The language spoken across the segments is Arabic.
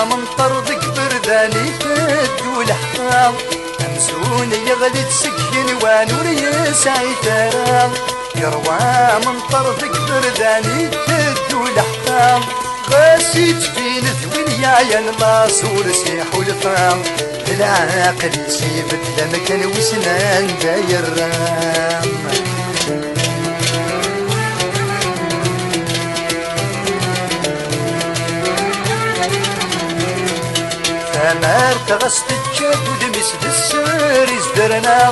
من طردك برداني تدو الحطام أمسون يغلي تسكن وانور يسعي ترام يروى من طردك برداني تدو الحطام غاسيت فين ذوين يا الماسور سيح والفام العاقل يسيب الدمكن وسنان داير رام فمارت غستك ودمس بالسر ازدرنا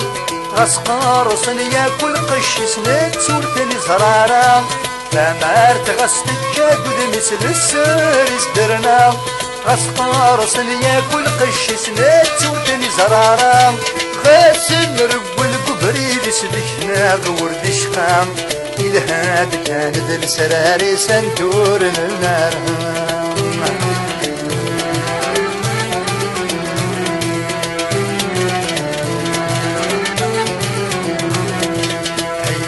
غسقار صنيا كل قش سنت صورتني زرارا فمارت غستك ودمس بالسر ازدرنا غسقار صنيا كل قش سنت صورتني زرارا غاسن رب القبري لسبكنا غورد شقام إلى هاد كانت السراري سندور النار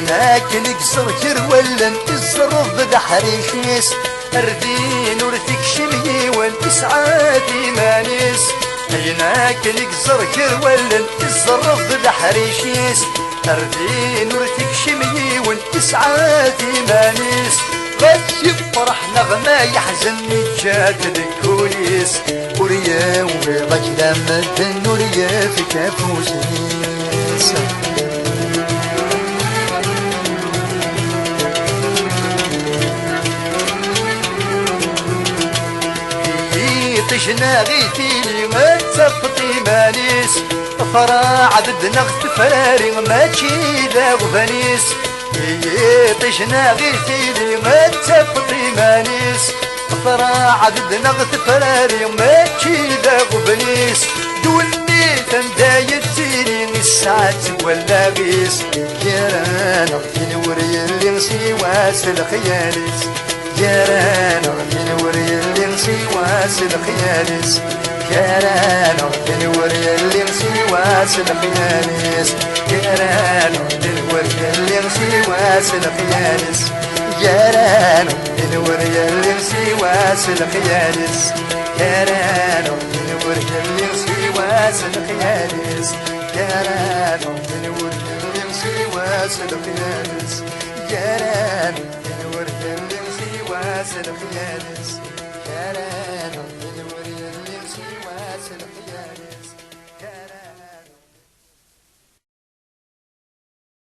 لكن يكسر كرولا الزرف دحريشيس اردين ورثك شمي والاسعادي مانيس لكن يكسر كرولا الزرف دحريشيس اردين ورثك شمي والاسعادي مانيس غد يفرح نغمة يحزنني جات الكوليس وريا وبيضك لما الدن وريا في كافوسيس تشنا غيتيلي ما تسبطي مانيس فرا عدد نغت فراري ما تشيلا وفانيس تشنا غيتيلي ما تسبطي مانيس فرا عدد نغت فراري ما تشيلا وفانيس دولني تندايت تيني الساعات ولا غيس جيران اغتين وري اللي نسي واسل خياليس جيران اغتين وري اللي نسي واسل خياليس جيران اغتين وري اللي نسي واسل خياليس جيران اغتين وري اللي نسي واسل خياليس جيران اغتين وري اللي نسي واسل خياليس جيران اغتين وري اللي نسي واسل خياليس جيران اغتين وري اللي نسي واسل خياليس جيران اغتين وري اللي نسي واسل خياليس جيران